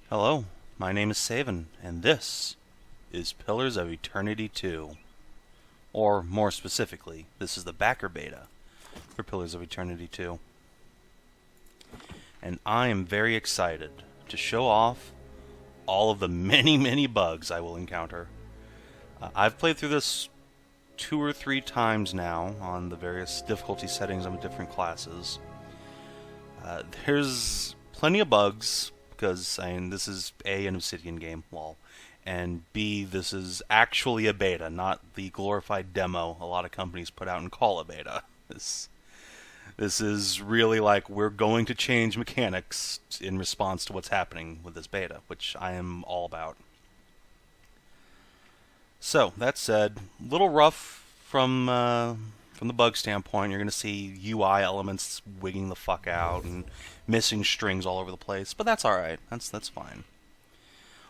Hello, my name is Savan, and this is Pillars of Eternity 2. Or, more specifically, this is the backer beta for Pillars of Eternity 2. And I am very excited to show off all of the many bugs I will encounter. I've played through this 2 or 3 times now on the various difficulty settings on the different classes. There's plenty of bugs, because this is A, an Obsidian game, lol, and B, this is actually a beta, not the glorified demo a lot of companies put out and call a beta. This is really like, we're going to change mechanics in response to what's happening with this beta, which I am all about. So, that said, a little rough from the bug standpoint. You're going to see UI elements wigging the fuck out and missing strings all over the place, but that's alright. That's fine.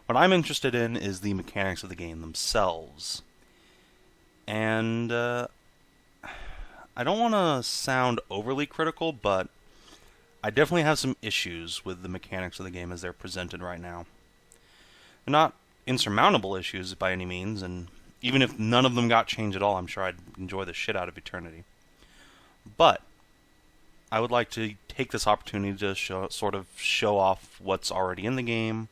What I'm interested in is the mechanics of the game themselves. And I don't want to sound overly critical, but I definitely have some issues with the mechanics of the game as they're presented right now. They're not insurmountable issues by any means, and even if none of them got changed at all, I'm sure I'd enjoy the shit out of Eternity. But I would like to take this opportunity to show off what's already in the game,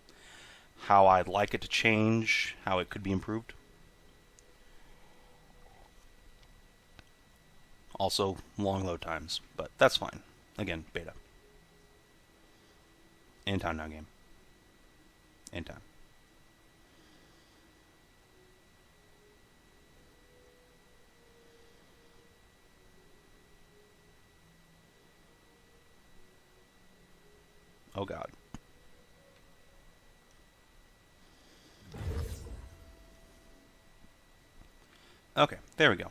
how I'd like it to change, how it could be improved. Also, long load times, but that's fine. Again, beta. In time now, game. In time. Oh god. Okay, there we go.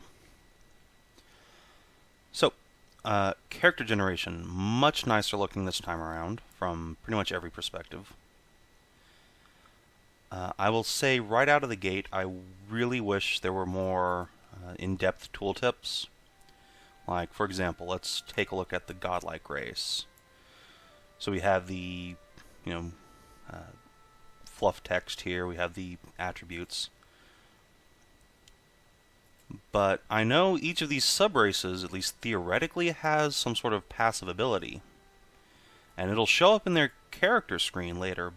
So, character generation, much nicer looking this time around, from pretty much every perspective. I will say right out of the gate, I really wish there were more in-depth tooltips. Like, for example, let's take a look at the godlike race. So we have the, fluff text here, we have the attributes. But I know each of these sub-races, at least theoretically, has some sort of passive ability. And it'll show up in their character screen later,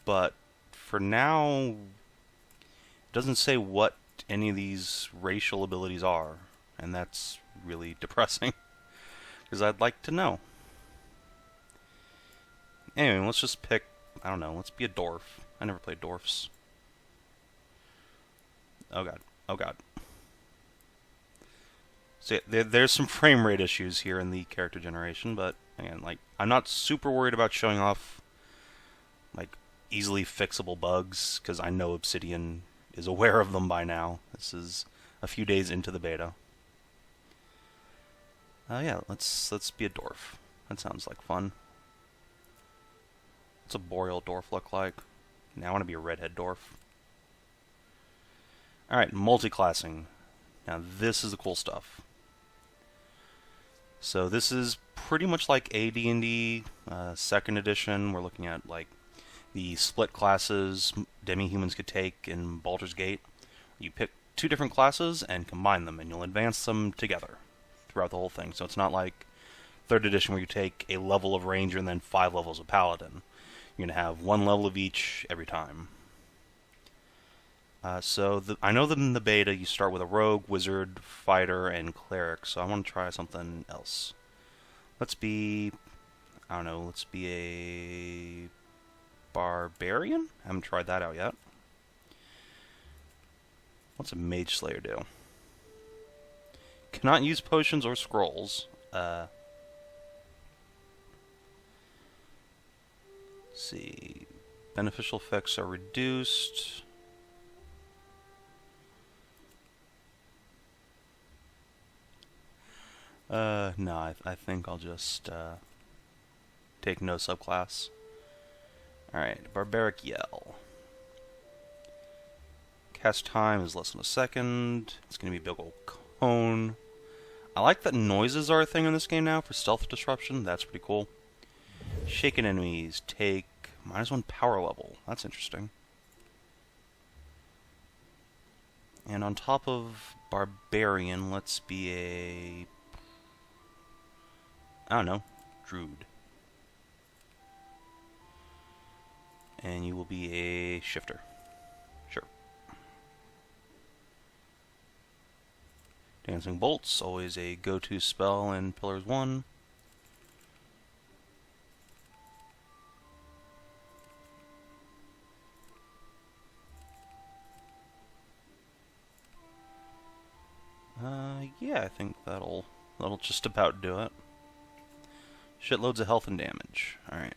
but for now, it doesn't say what any of these racial abilities are. And that's really depressing, because I'd like to know. Anyway, let's just pick, I don't know, let's be a dwarf. I never played dwarfs. Oh god, oh god. So yeah, there's some frame rate issues here in the character generation, but again, I'm not super worried about showing off easily fixable bugs, because I know Obsidian is aware of them by now. This is a few days into the beta. Yeah, let's be a dwarf. That sounds like fun. What's a boreal dwarf look like? Now I want to be a redhead dwarf. Alright, multi-classing. Now this is the cool stuff. So this is pretty much like AD&D 2nd edition. We're looking at the split classes demi-humans could take in Baldur's Gate. You pick 2 different classes and combine them, and you'll advance them together throughout the whole thing. So it's not like 3rd edition where you take a level of ranger and then 5 levels of paladin. You're going to have 1 level of each every time. I know that in the beta you start with a rogue, wizard, fighter, and cleric, so I want to try something else. Let's be a barbarian? I haven't tried that out yet. What's a mage slayer do? Cannot use potions or scrolls. Let's see. Beneficial effects are reduced. No, I think I'll just take no subclass. Alright, Barbaric Yell. Cast time is less than a second. It's going to be big ol' cone. I like that noises are a thing in this game now for stealth disruption. That's pretty cool. Shaken enemies take -1 power level. That's interesting. And on top of Barbarian, let's be a... I don't know, Druid. And you will be a Shifter. Sure. Dancing Bolts, always a go-to spell in Pillars 1. Yeah, I think that'll just about do it. Shitloads of health and damage. Alright.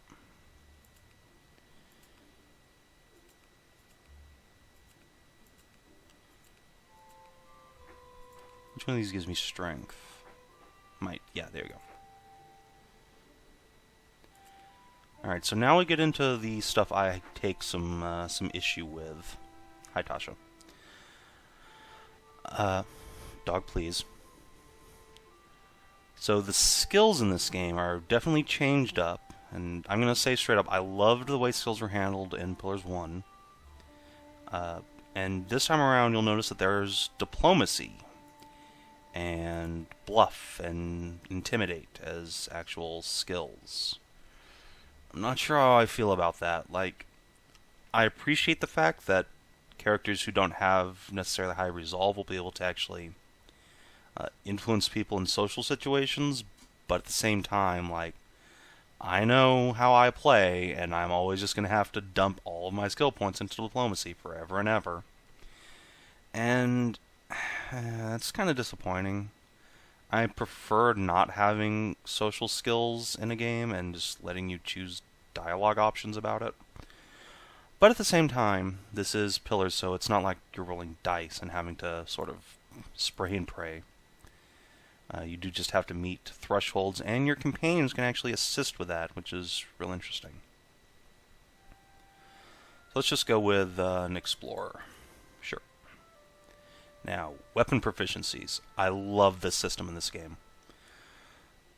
Which one of these gives me strength? Yeah, there we go. Alright, so now we get into the stuff I take some issue with. Hi, Tasha. Dog, please. So the skills in this game are definitely changed up, and I'm going to say straight up, I loved the way skills were handled in Pillars 1. And this time around, you'll notice that there's diplomacy and bluff and intimidate as actual skills. I'm not sure how I feel about that. Like, I appreciate the fact that characters who don't have necessarily high resolve will be able to actually influence people in social situations, but at the same time, like, I know how I play, and I'm always just going to have to dump all of my skill points into diplomacy forever and ever. And that's kind of disappointing. I prefer not having social skills in a game and just letting you choose dialogue options about it. But at the same time, this is Pillars, so it's not like you're rolling dice and having to sort of spray and pray. You do just have to meet thresholds, and your companions can actually assist with that, which is real interesting. So let's just go with an Explorer. Sure. Now, weapon proficiencies. I love this system in this game.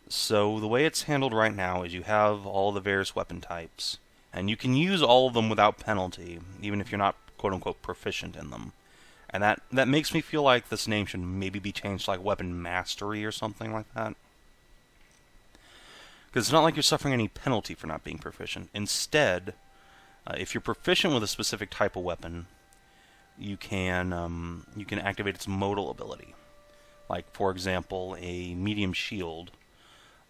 So the way it's handled right now is you have all the various weapon types, and you can use all of them without penalty, even if you're not quote-unquote proficient in them. And that makes me feel like this name should maybe be changed to like Weapon Mastery or something like that. Because it's not like you're suffering any penalty for not being proficient. Instead, if you're proficient with a specific type of weapon, you can activate its modal ability. Like, for example, a medium shield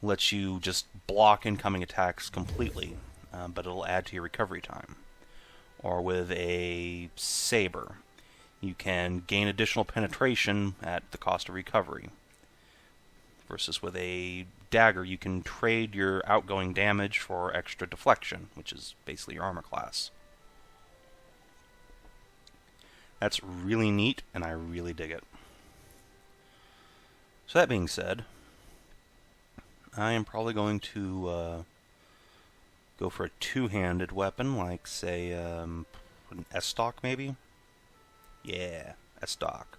lets you just block incoming attacks completely, but it'll add to your recovery time. Or with a saber, you can gain additional penetration at the cost of recovery. Versus with a dagger, you can trade your outgoing damage for extra deflection, which is basically your armor class. That's really neat, and I really dig it. So that being said, I am probably going to go for a two-handed weapon, like, say, an S-stock, maybe? Yeah, S-stock.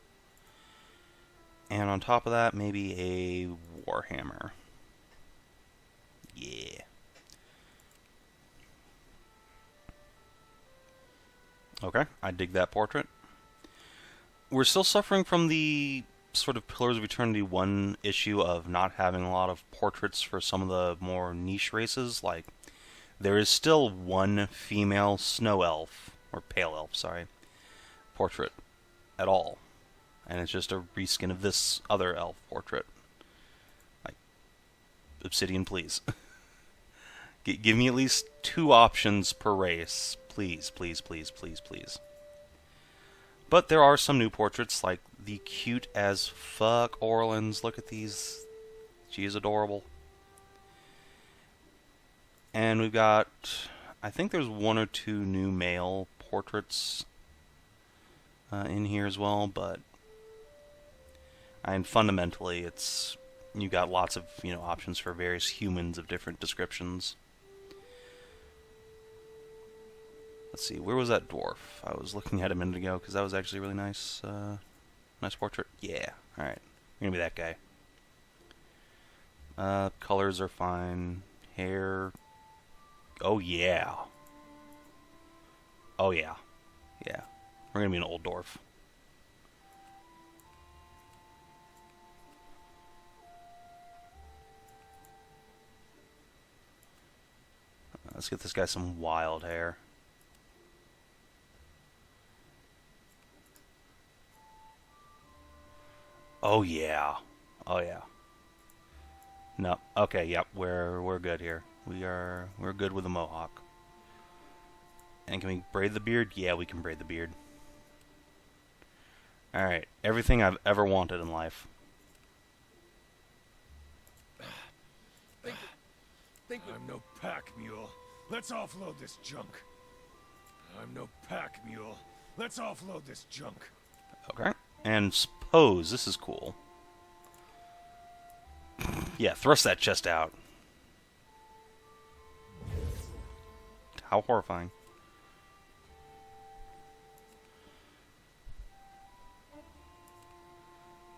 And on top of that, maybe a warhammer. Yeah. Okay, I dig that portrait. We're still suffering from the sort of Pillars of Eternity 1 issue of not having a lot of portraits for some of the more niche races. Like, there is still one female snow elf, or pale elf, sorry, portrait at all. And it's just a reskin of this other elf portrait. Like, Obsidian, please. Give me at least 2 options per race. Please, please, please, please, please. But there are some new portraits, like the cute as fuck Orlins. Look at these. She is adorable. And we've got, I think there's 1 or 2 new male portraits in here as well, but and fundamentally it's, you got lots of, options for various humans of different descriptions. Let's see, where was that dwarf? I was looking at him a minute ago, because that was actually a really nice, nice portrait. Yeah, alright. We're gonna be that guy. Colors are fine. Hair. Oh, yeah. Oh, yeah. Yeah. We're going to be an old dwarf. Let's get this guy some wild hair. Oh, yeah. Oh, yeah. No. Okay, yep. We're good here. We're good with the mohawk. And can we braid the beard? Yeah, we can braid the beard. Alright. Everything I've ever wanted in life. I'm no pack mule. Let's offload this junk. I'm no pack mule. Let's offload this junk. Okay. And suppose this is cool. Yeah, thrust that chest out. How horrifying.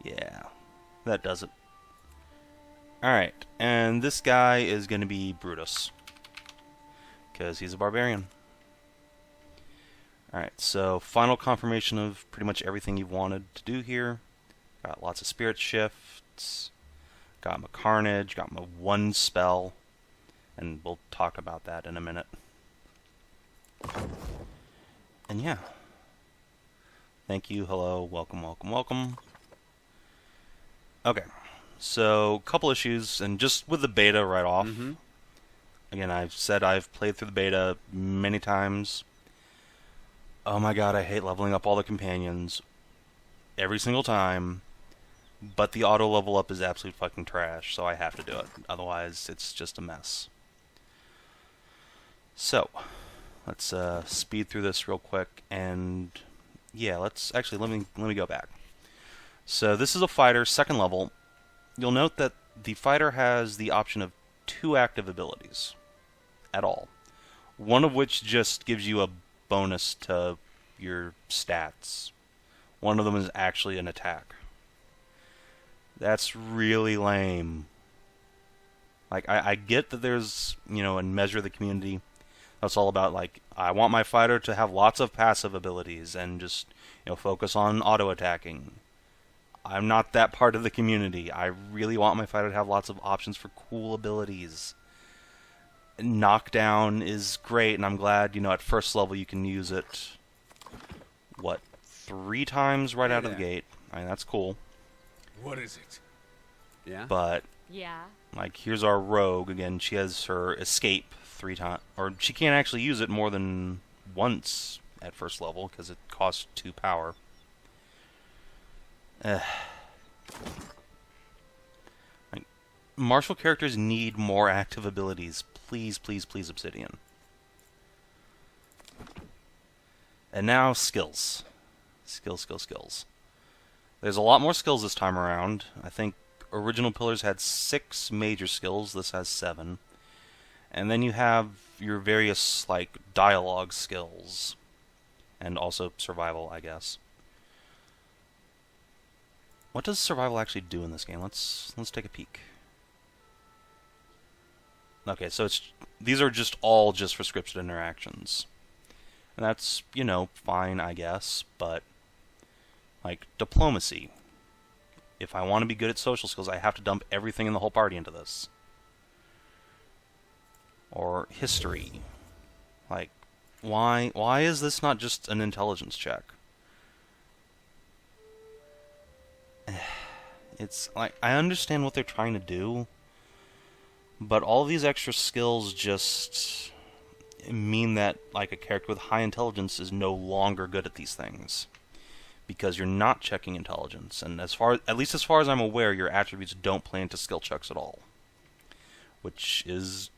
Yeah, that does it. Alright, and this guy is going to be Brutus. Because he's a barbarian. Alright, so final confirmation of pretty much everything you've wanted to do here. Got lots of spirit shifts. Got my carnage. Got my one spell. And we'll talk about that in a minute. And yeah. Thank you, hello, welcome, welcome, welcome. Okay, so couple issues, and just with the beta right off. Again, I've said I've played through the beta many times. Oh my god, I hate leveling up all the companions. Every single time. But the auto level up is absolute fucking trash, so I have to do it. Otherwise, it's just a mess. So, let's speed through this real quick, and yeah, let's actually let me go back. So this is a fighter, second level. You'll note that the fighter has the option of 2 active abilities at all. One of which just gives you a bonus to your stats. One of them is actually an attack. That's really lame. Like, I get that there's, you know, in Measure of the Community, that's all about, like, I want my fighter to have lots of passive abilities and just, you know, focus on auto-attacking. I'm not that part of the community. I really want my fighter to have lots of options for cool abilities. Knockdown is great, and I'm glad, you know, at first level you can use it, what, 3 times right out of the gate. I mean, that's cool. What is it? Yeah? But, Yeah. like, here's our rogue. Again, she has her escape 3 times. Or she can't actually use it more than once at first level, because it costs 2 power. Like, martial characters need more active abilities. Please, please, please, Obsidian. And now, skills. Skills. There's a lot more skills this time around. I think original Pillars had 6 major skills. This has 7. And then you have your various, like, dialogue skills. And also survival, I guess. What does survival actually do in this game? Let's take a peek. Okay, so these are all just for scripted interactions. And that's, you know, fine, I guess, but like diplomacy. If I want to be good at social skills, I have to dump everything in the whole party into this. Or history. Like, why is this not just an intelligence check? It's like, I understand what they're trying to do, but all these extra skills just mean that, like, a character with high intelligence is no longer good at these things. Because you're not checking intelligence, and at least as far as I'm aware, your attributes don't play into skill checks at all. Which is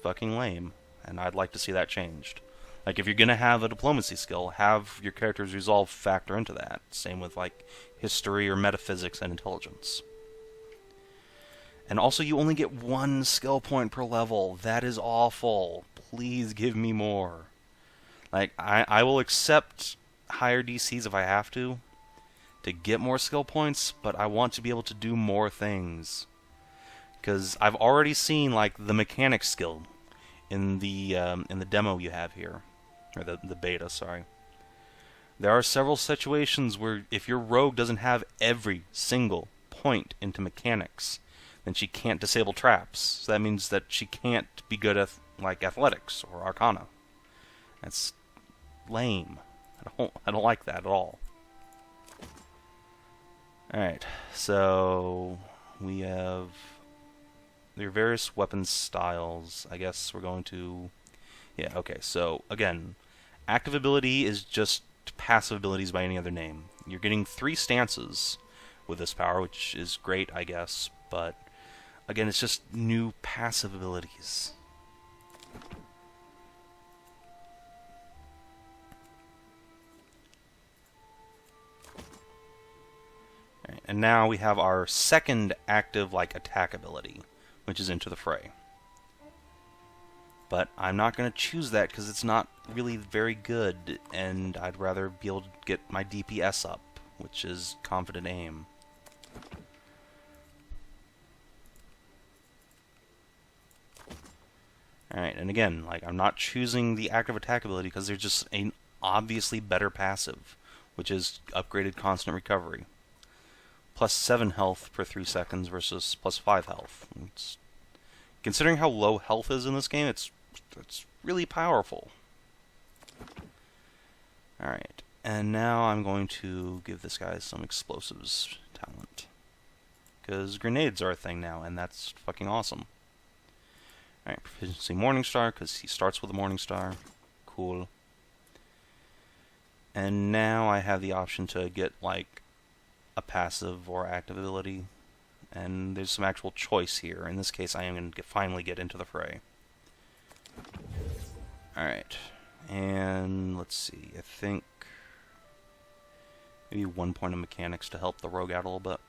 fucking lame, and I'd like to see that changed. Like, if you're gonna have a diplomacy skill, have your character's resolve factor into that. Same with, like, history or metaphysics and intelligence. And also, you only get 1 skill point per level. That is awful. Please give me more. Like, I will accept higher DCs if I have to get more skill points, but I want to be able to do more things. Because I've already seen, like, the mechanics skill in the demo you have here. or the beta, sorry. There are several situations where if your rogue doesn't have every single point into mechanics, then she can't disable traps. So that means that she can't be good at like athletics or arcana. That's lame. I don't like that at all. Alright, so we have their various weapon styles. I guess we're going to... Yeah, okay, so again, active ability is just passive abilities by any other name. You're getting 3 stances with this power, which is great, I guess, but again, it's just new passive abilities. Right, and now we have our second active attack ability, which is Into the Fray. But I'm not going to choose that because it's not really very good, and I'd rather be able to get my DPS up, which is Confident Aim. Alright, and again, I'm not choosing the active attack ability because there's just an obviously better passive, which is Upgraded Constant Recovery. Plus 7 health per 3 seconds versus plus 5 health. Considering how low health is in this game, it's really powerful. Alright, and now I'm going to give this guy some explosives talent. Because grenades are a thing now, and that's fucking awesome. Alright, proficiency Morningstar, because he starts with a Morningstar. Cool. And now I have the option to get, a passive or active ability. And there's some actual choice here. In this case, I am going to finally get Into the Fray. Alright. And let's see. I think maybe 1 point of mechanics to help the rogue out a little bit.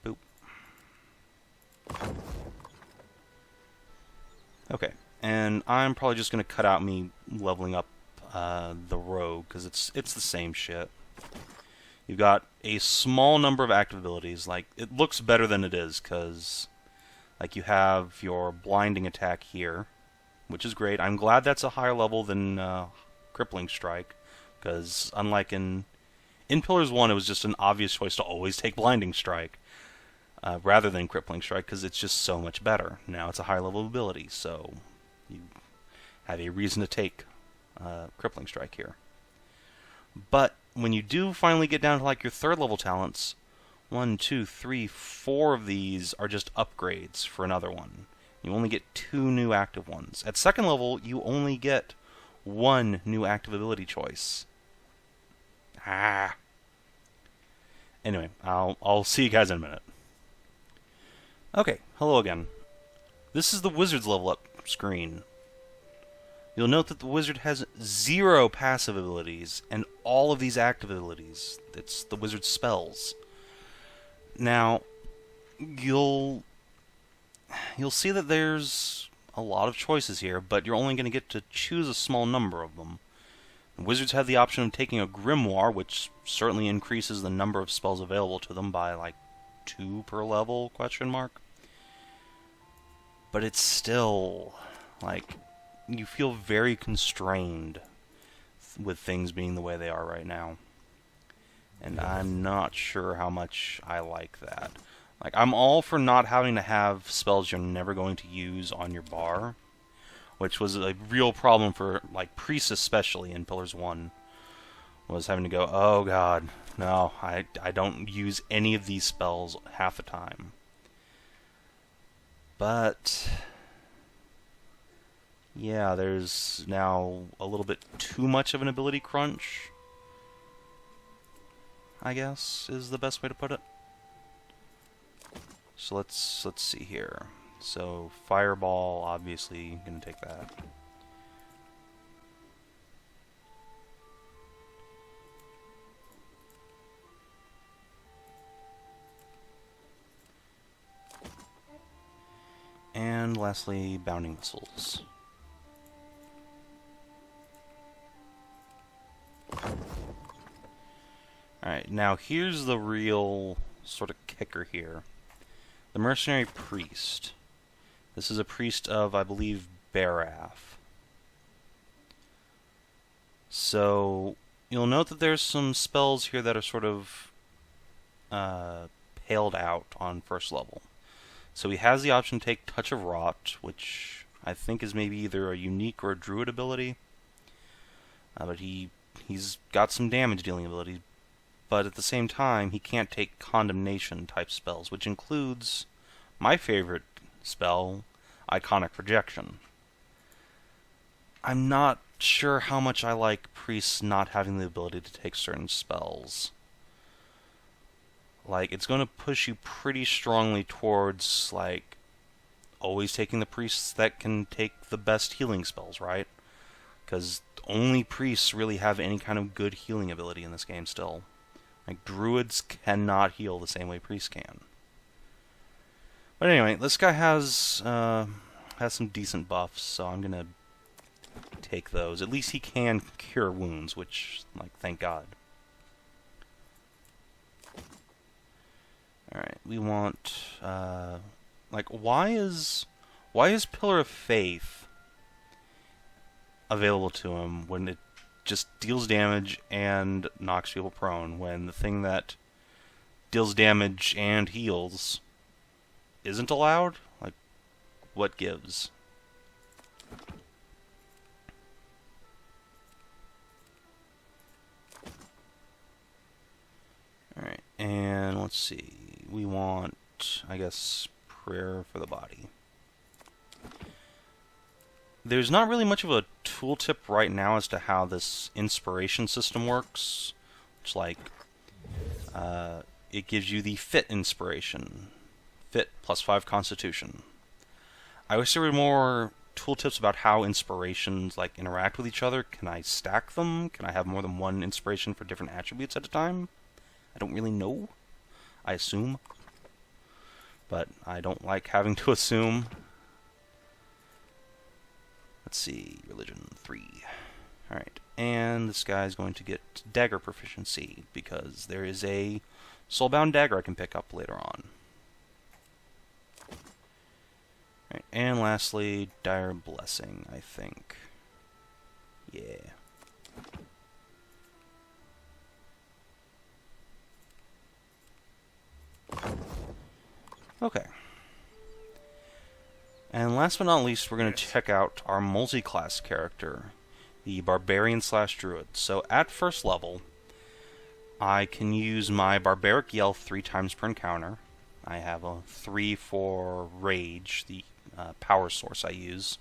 Boop. Okay. And I'm probably just going to cut out me leveling up the rogue, because it's the same shit. You've got a small number of active abilities. It looks better than it is, because you have your blinding attack here, which is great. I'm glad that's a higher level than Crippling Strike, because unlike in Pillars 1, it was just an obvious choice to always take Blinding Strike rather than Crippling Strike, because it's just so much better. Now it's a higher level ability, so you have a reason to take Crippling Strike here. But when you do finally get down to your 3rd level talents, 1, 2, 3, 4 of these are just upgrades for another one. You only get 2 new active ones. At 2nd level, you only get 1 new active ability choice. Anyway, I'll see you guys in a minute. Okay, hello again. This is the Wizard's level up screen. You'll note that the Wizard has 0 passive abilities, and all of these active abilities. It's the Wizard's spells. Now, you'll see that there's a lot of choices here, but you're only going to get to choose a small number of them. The Wizards have the option of taking a Grimoire, which certainly increases the number of spells available to them by 2 per level, ? But it's still, you feel very constrained with things being the way they are right now. And I'm not sure how much I like that. I'm all for not having to have spells you're never going to use on your bar, which was a real problem for, priests especially in Pillars 1, was having to go, oh god, no, I don't use any of these spells half the time. But yeah, there's now a little bit too much of an ability crunch, I guess, is the best way to put it. So let's see here. So Fireball, obviously, gonna take that. And lastly, Bounding Missiles. Alright, now here's the real sort of kicker here. The Mercenary Priest. This is a priest of, I believe, Barath. So you'll note that there's some spells here that are sort of paled out on first level. So he has the option to take Touch of Rot, which I think is maybe either a unique or a druid ability. But he's got some damage dealing ability. But at the same time, he can't take Condemnation type spells, which includes my favorite spell, Iconic Projection. I'm not sure how much I like priests not having the ability to take certain spells. Like, it's going to push you pretty strongly towards, like, always taking the priests that can take the best healing spells, right? Because only priests really have any kind of good healing ability in this game still. Like, druids cannot heal the same way priests can. But anyway, this guy has some decent buffs, so I'm gonna take those. At least he can cure wounds, which, like, thank God. Alright, we want, like, why is Pillar of Faith available to him when it just deals damage and knocks people prone, when the thing that deals damage and heals isn't allowed? Like, what gives? Alright, and let's see. We want, I guess, Prayer for the Body. There's not really much of a tooltip right now as to how this inspiration system works. It's like, it gives you the Fit inspiration. Fit plus 5 Constitution. I wish there were more tooltips about how inspirations, like, interact with each other. Can I stack them? Can I have more than one inspiration for different attributes at a time? I don't really know. I assume. But I don't like having to assume. Let's see, religion 3. Alright, and this guy's going to get dagger proficiency, because there is a soulbound dagger I can pick up later on. Alright, and lastly, dire blessing, I think. Yeah. Okay. And last but not least, we're going to check out our multi-class character, the Barbarian/Druid. So at first level, I can use my Barbaric Yell 3 times per encounter. I have a 3 for Rage, the power source I use.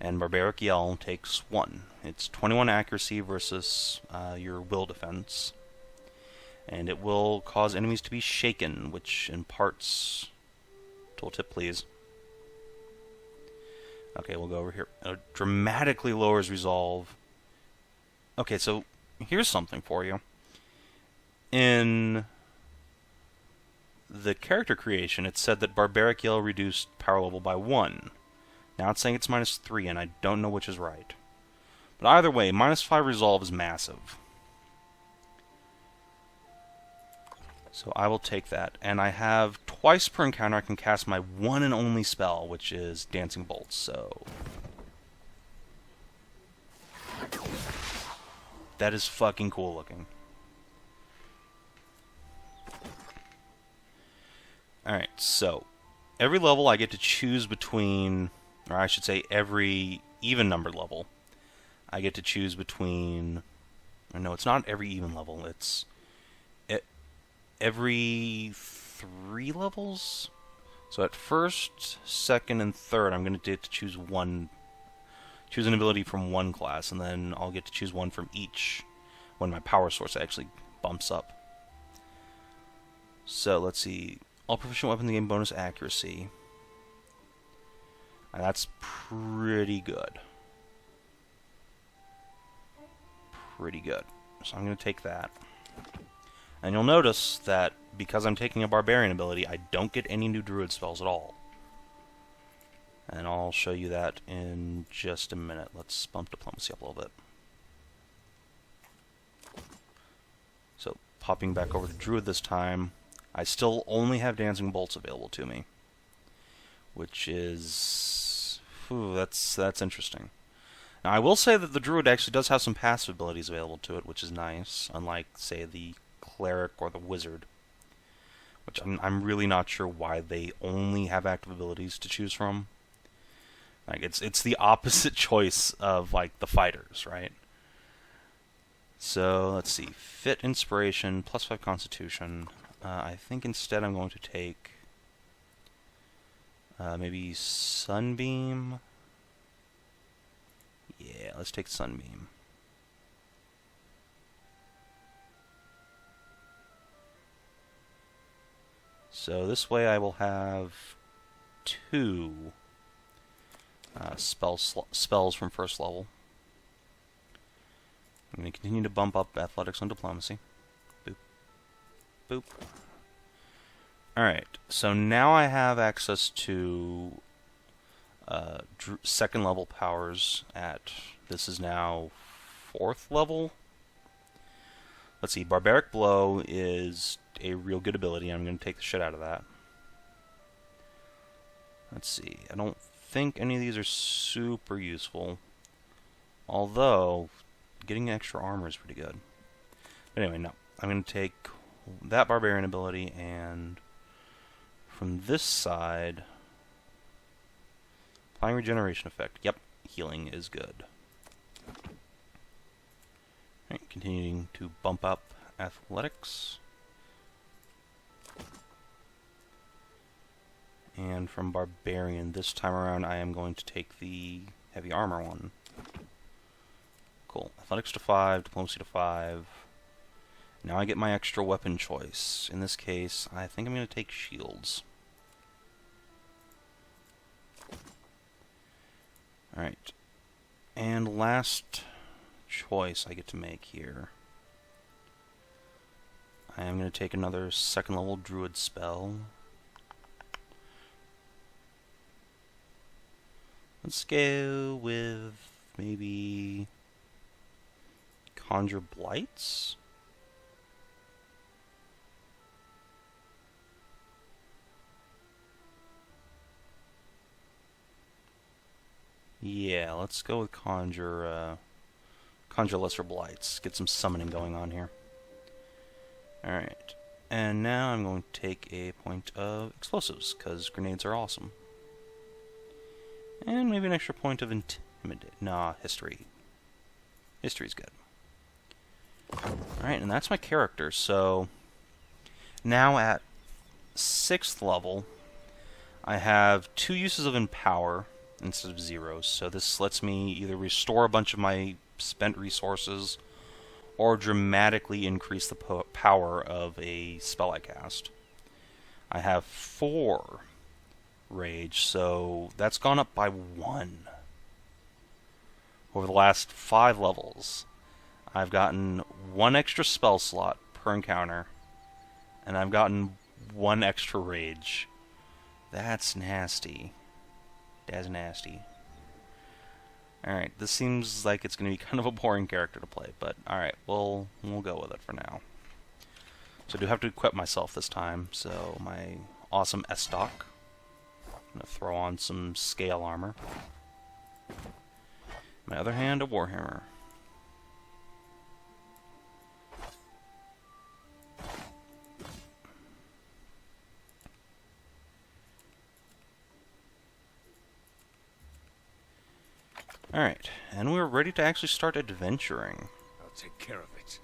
And Barbaric Yell takes 1. It's 21 accuracy versus your will defense. And it will cause enemies to be shaken, which imparts... Tooltip, please. Okay, we'll go over here. It dramatically lowers resolve. Okay, so here's something for you. In the character creation, it said that Barbaric Yell reduced power level by 1. Now it's saying it's -3, and I don't know which is right. But either way, -5 resolve is massive. So I will take that. And I have twice per encounter I can cast my one and only spell, which is Dancing Bolts. So that is fucking cool looking. Alright, so every level I get to choose between, or I should say every even numbered level, I get to choose between, or no, it's not every even level, it's every 3 levels? So at first, second, and third, I'm going to get to choose an ability from one class, and then I'll get to choose one from each when my power source actually bumps up. So let's see. All proficient weapons gain bonus accuracy. And that's pretty good. Pretty good. So I'm going to take that. And you'll notice that because I'm taking a Barbarian ability, I don't get any new Druid spells at all. And I'll show you that in just a minute. Let's bump Diplomacy up a little bit. So, popping back over to Druid this time, I still only have Dancing Bolts available to me. which is... Ooh, that's interesting. Now, I will say that the druid actually does have some passive abilities available to it, which is nice, unlike, say, the cleric or the wizard, which I'm really not sure why they only have active abilities to choose from. Like, it's the opposite choice of, like, the fighters, right? So, let's see. Fit Inspiration, +5 Constitution. I think instead I'm going to take maybe Sunbeam. Yeah, let's take Sunbeam. So this way I will have 2 spells from first level. I'm going to continue to bump up Athletics and Diplomacy. Boop. Boop. Alright, so now I have access to second level powers at, this is now 4th level. Let's see, Barbaric Blow is a real good ability. I'm going to take the shit out of that. Let's see, I don't think any of these are super useful. Although, getting extra armor is pretty good. But anyway, no. I'm going to take that Barbarian ability, and from this side, applying regeneration effect. Yep, healing is good. Right, continuing to bump up athletics. And from Barbarian, this time around I am going to take the heavy armor one. Cool. Athletics to 5, Diplomacy to 5. Now I get my extra weapon choice. In this case, I think I'm going to take shields. Alright. And last choice I get to make here. I am going to take another second level druid spell. Let's go with maybe Conjure Blights? Yeah, let's go with Conjure Lesser Blights. Get some summoning going on here. Alright. And now I'm going to take a point of explosives, because grenades are awesome. And maybe an extra point of intimidate. Nah, history. History's good. Alright, and that's my character. So, now at 6th level, I have 2 uses of Empower instead of 0. So this lets me either restore a bunch of my spent resources or dramatically increase the power of a spell I cast. I have 4 Rage, so that's gone up by 1 over the last 5 levels. I've gotten 1 extra spell slot per encounter, and I've gotten 1 extra Rage. That's nasty. That's nasty. Alright, this seems like it's going to be kind of a boring character to play, but alright, we'll go with it for now. So I do have to equip myself this time, so my awesome S-Stock. I'm going to throw on some scale armor. My other hand, a Warhammer. Alright, and we're ready to actually start adventuring. I'll take care of it.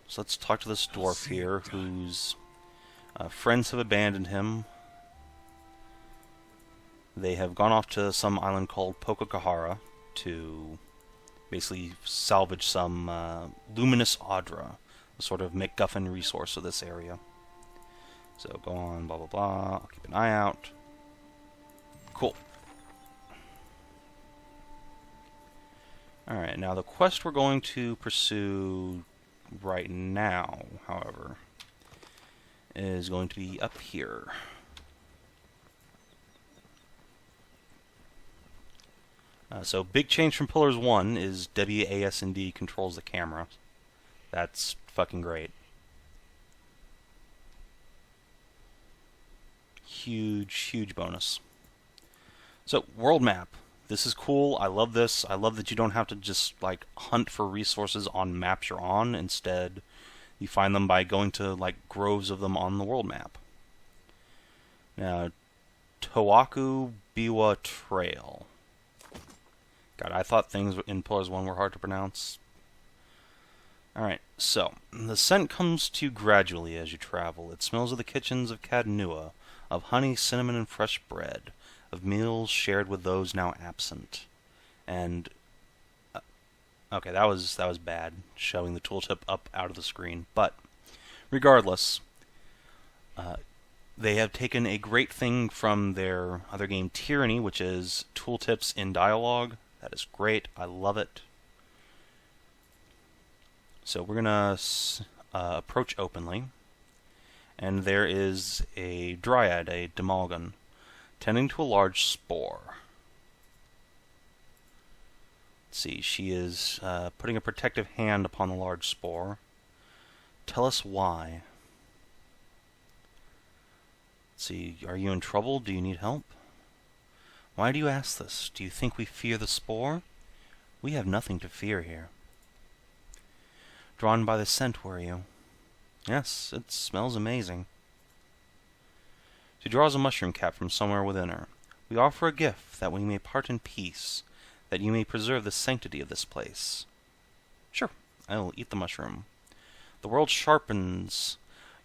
So let's talk to this dwarf here, whose friends have abandoned him. They have gone off to some island called Pokakahara to basically salvage some luminous Audra, a sort of MacGuffin resource of this area. So go on, blah blah blah, I'll keep an eye out. Cool. Alright, now the quest we're going to pursue right now, however, is going to be up here. So big change from Pillars 1 is WASD controls the camera. That's fucking great. huge, huge bonus. So, world map. This is cool. I love this. I love that you don't have to just like hunt for resources on maps you're on. Instead, you find them by going to like groves of them on the world map. Now, Towaku Biwa Trail. God, I thought things in Pillars 1 were hard to pronounce. Alright, so, the scent comes to you gradually as you travel. It smells of the kitchens of Cadnua, of honey, cinnamon, and fresh bread, of meals shared with those now absent. And, okay, that was bad, showing the tooltip up out of the screen. But, regardless, they have taken a great thing from their other game, Tyranny, which is tooltips in dialogue. That is great. I love it. So we're going to approach openly. And there is a dryad, a demogorgon, tending to a large spore. Let's see, she is putting a protective hand upon the large spore. Tell us why. Let's see, are you in trouble? Do you need help? Why do you ask this? Do you think we fear the spore? We have nothing to fear here. Drawn by the scent, were you? Yes, it smells amazing. She draws a mushroom cap from somewhere within her. We offer a gift that we may part in peace, that you may preserve the sanctity of this place. Sure, I will eat the mushroom. The world sharpens.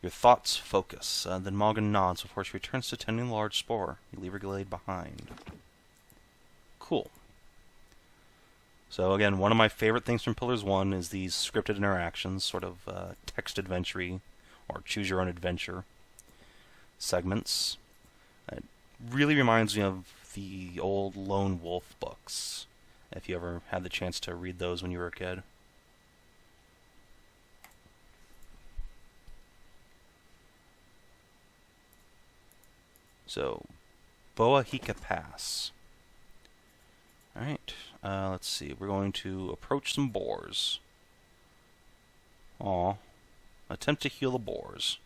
Your thoughts focus. Then Morgan nods before she returns to tending the large spore. You leave her glade behind. Cool. So again, one of my favorite things from Pillars 1 is these scripted interactions, sort of text adventure or choose your own adventure segments. It really reminds me of the old Lone Wolf books, if you ever had the chance to read those when you were a kid. So, Boa Hika Pass. Alright, let's see. We're going to approach some boars. Aw. Attempt to heal the boars.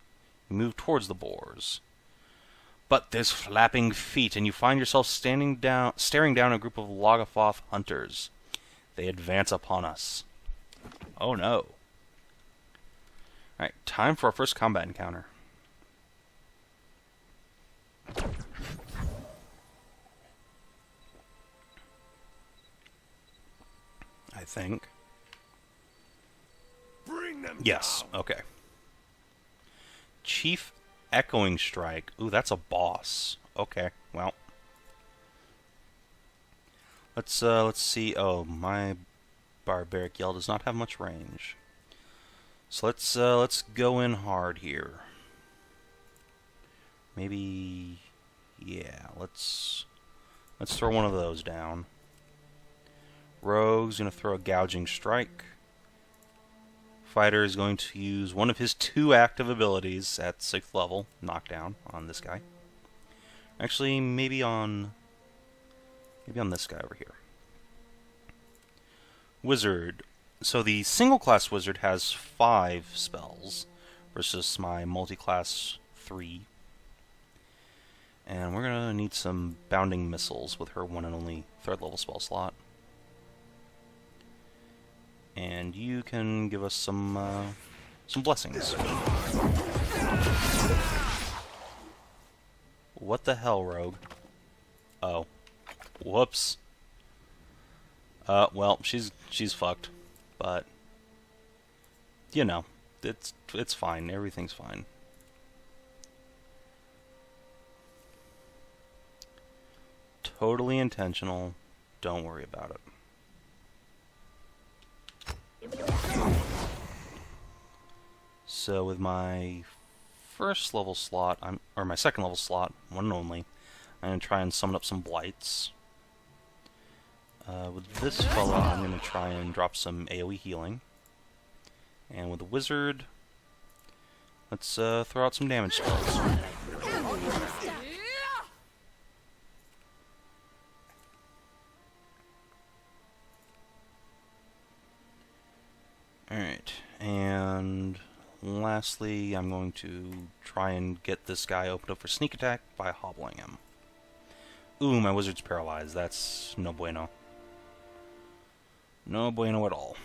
You move towards the boars. But there's flapping feet, and you find yourself staring down a group of Logofoth hunters. They advance upon us. Oh no. Alright, time for our first combat encounter. I think. Bring them Yes, down. okay. Chief Echoing Strike. Ooh, that's a boss. Okay, well. Let's see. Oh, my barbaric yell does not have much range. So let's go in hard here. Maybe, yeah, let's throw one of those down. Rogue's going to throw a Gouging Strike. Fighter is going to use one of his 2 active abilities at 6th level, Knockdown, on this guy. Actually, maybe on this guy over here. Wizard. So the single-class wizard has 5 spells versus my multi-class 3. And we're going to need some Bounding Missiles with her one and only 3rd level spell slot. And you can give us some blessings. What the hell, Rogue? Oh. Whoops. Well, she's fucked. But, you know, it's fine. Everything's fine. Totally intentional. Don't worry about it. So with my first level slot, or my second level slot, one and only, I'm going to try and summon up some blights. With this fella, I'm going to try and drop some AoE healing. And with the wizard, let's throw out some damage spells. Alright, and lastly, I'm going to try and get this guy opened up for sneak attack by hobbling him. Ooh, my wizard's paralyzed. That's no bueno. No bueno at all.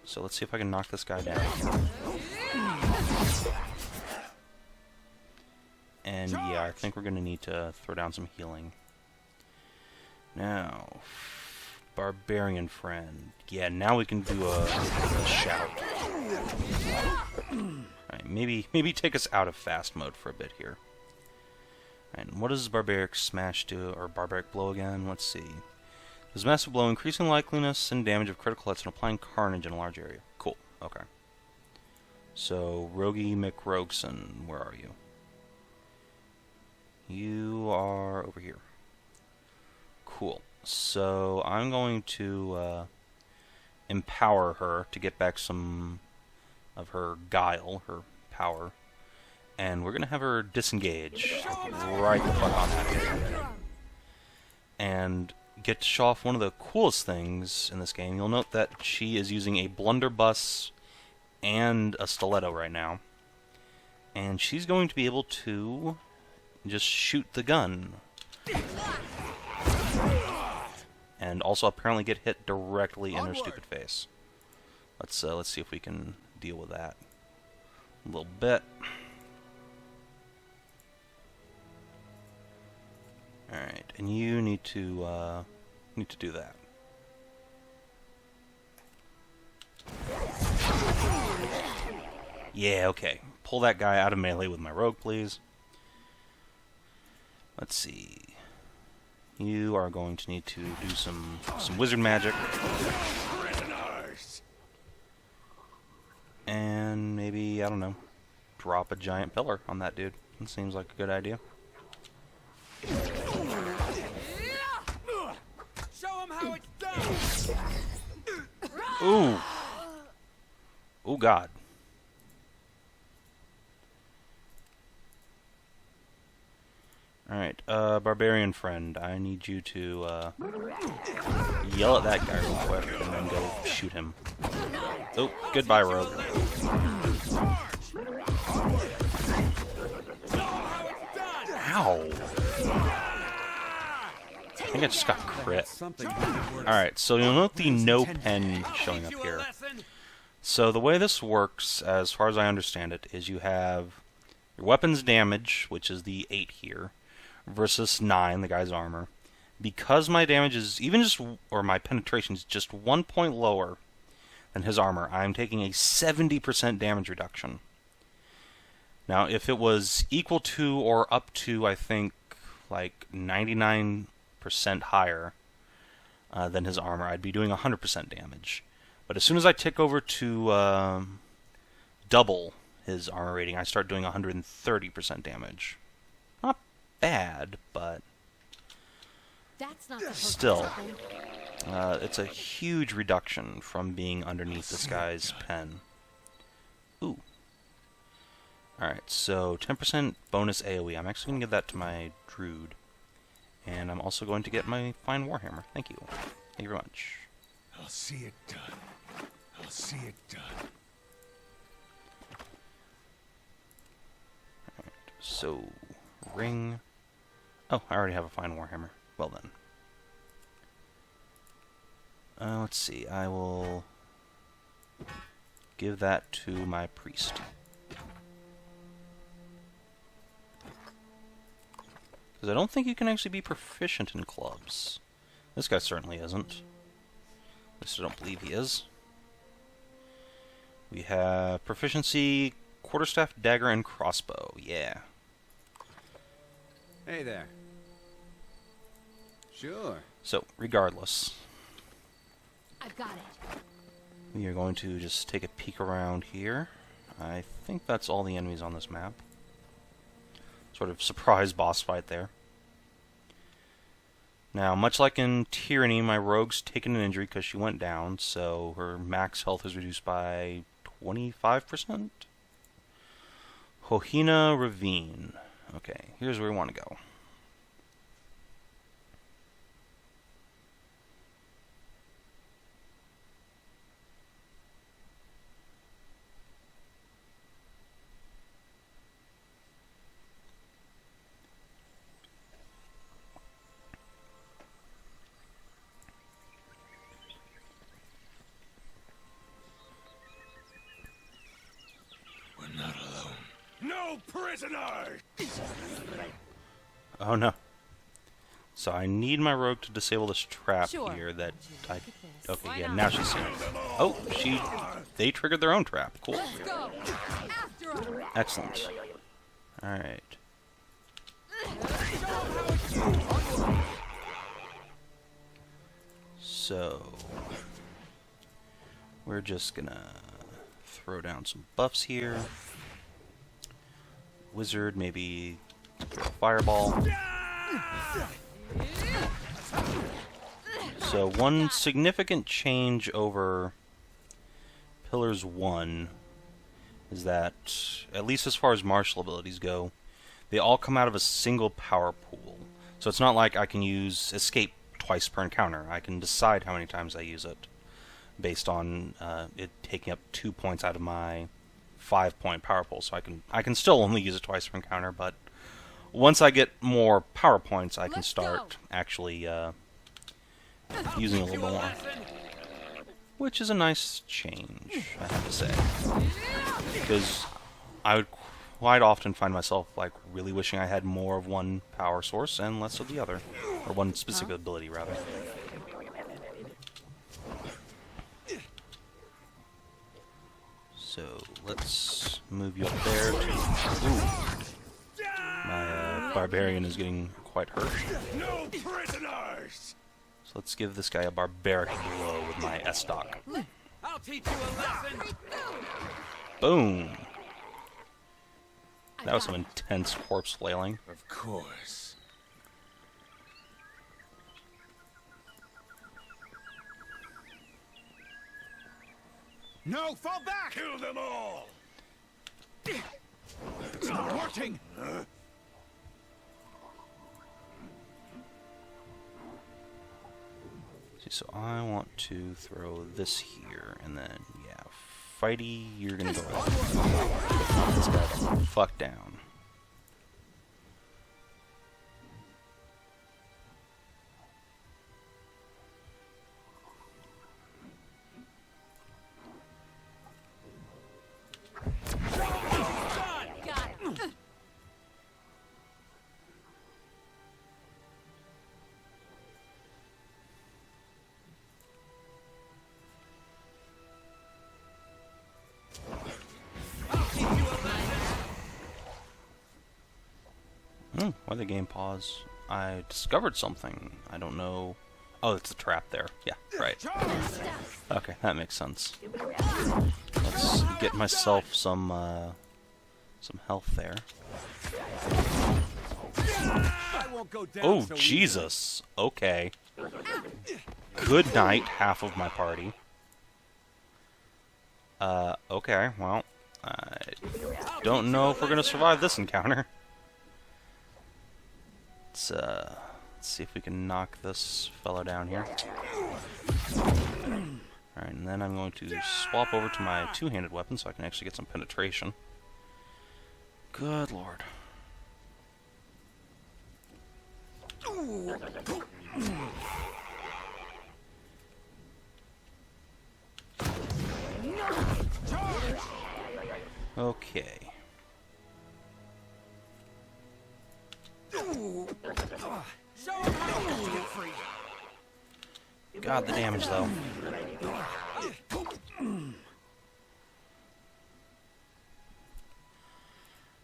So let's see if I can knock this guy down. And yeah, I think we're going to need to throw down some healing. Now, barbarian friend. Yeah, now we can do a shout. Alright, maybe take us out of fast mode for a bit here. And what does barbaric smash do, or barbaric blow again? Let's see. Does massive blow, increasing likeliness and damage of critical hits and applying carnage in a large area. Cool, okay. So, Rogie McRogeson, where are you? You are over here. Cool. So, I'm going to empower her to get back some of her guile, her power. And we're going to have her disengage right the fuck on that. And get to show off one of the coolest things in this game. You'll note that she is using a blunderbuss and a stiletto right now. And she's going to be able to just shoot the gun. And also apparently get hit directly in her stupid face. Let's see if we can deal with that a little bit. Alright, and you need to do that. Yeah, okay. Pull that guy out of melee with my rogue, please. Let's see. You are going to need to do some wizard magic. And maybe, I don't know, drop a giant pillar on that dude. That seems like a good idea. How it's done. Ooh. Oh God. Alright, barbarian friend, I need you to yell at that guy real quick and then go shoot him. Oh, goodbye, rogue. Ow. I think I just got crit. Alright, so you'll note the no pen showing up here. So the way this works, as far as I understand it, is you have your weapon's damage, which is the 8 here, versus 9, the guy's armor. Because my damage is my penetration is just 1 point lower than his armor, I'm taking a 70% damage reduction. Now, if it was equal to or up to, I think, like 99% higher than his armor, I'd be doing 100% damage. But as soon as I tick over to double his armor rating, I start doing 130% damage. Not bad, but That's not still, it's a huge reduction from being underneath this guy's pen. Ooh. Alright, so 10% bonus AoE. I'm actually going to give that to my druid. And I'm also going to get my fine warhammer. Thank you. Thank you very much. I'll see it done. I'll see it done. Alright, so ring. Oh, I already have a fine warhammer. Well then. Let's see. I will give that to my priest. Because I don't think you can actually be proficient in clubs. This guy certainly isn't. At least I don't believe he is. We have proficiency, quarterstaff, dagger, and crossbow. Yeah. Hey there. Sure. So, regardless, I've got it. we are going to just take a peek around here. I think that's all the enemies on this map. Sort of surprise boss fight there. Now, much like in Tyranny, my rogue's taken an injury because she went down, so her max health is reduced by 25%. Kohina Ravine. Okay, here's where we want to go. We're not alone. No prisoners! Oh no. So I need my rogue to disable this trap Sure. here that I... Okay, Why yeah, not? now she's seen it. Oh, they triggered their own trap. Cool. Let's go. After 'em. Excellent. Alright. So... we're just gonna throw down some buffs here. Wizard, maybe throw a fireball. So one significant change over Pillars 1 is that, at least as far as martial abilities go, they all come out of a single power pool. So it's not like I can use Escape twice per encounter. I can decide how many times I use it based on it taking up 2 points out of my 5-point power pool. So I can still only use it twice per encounter, but once I get more power points, I can Let's start actually using a little bit more. Which is a nice change, I have to say. Because I would quite often find myself like really wishing I had more of one power source and less of the other. Or one specific ability, rather. So, let's move you up there to... Ooh. My barbarian is getting quite hurt. No prisoners! So let's give this guy a barbaric blow with my S-Dock. I'll teach you a lesson. Boom! I That was got some it. intense corpse flailing. Of course. No, fall back! Kill them all! It's not working! See, so I want to throw this here, and then, yeah, Fighty, you're gonna go ahead and knock this guy the fuck down. Got it. Why the game pause? I discovered something. I don't know. Oh, it's a trap there. Yeah, right. Okay, that makes sense. Let's get myself some health there. I won't go down Oh, so Jesus. Okay. Good night, half of my party. Okay, well, I don't know if we're gonna survive this encounter. Let's see if we can knock this fellow down here. Alright, and then I'm going to swap over to my two-handed weapon so I can actually get some penetration. Good lord. Okay. Show 'em how to get free. God, the damage though.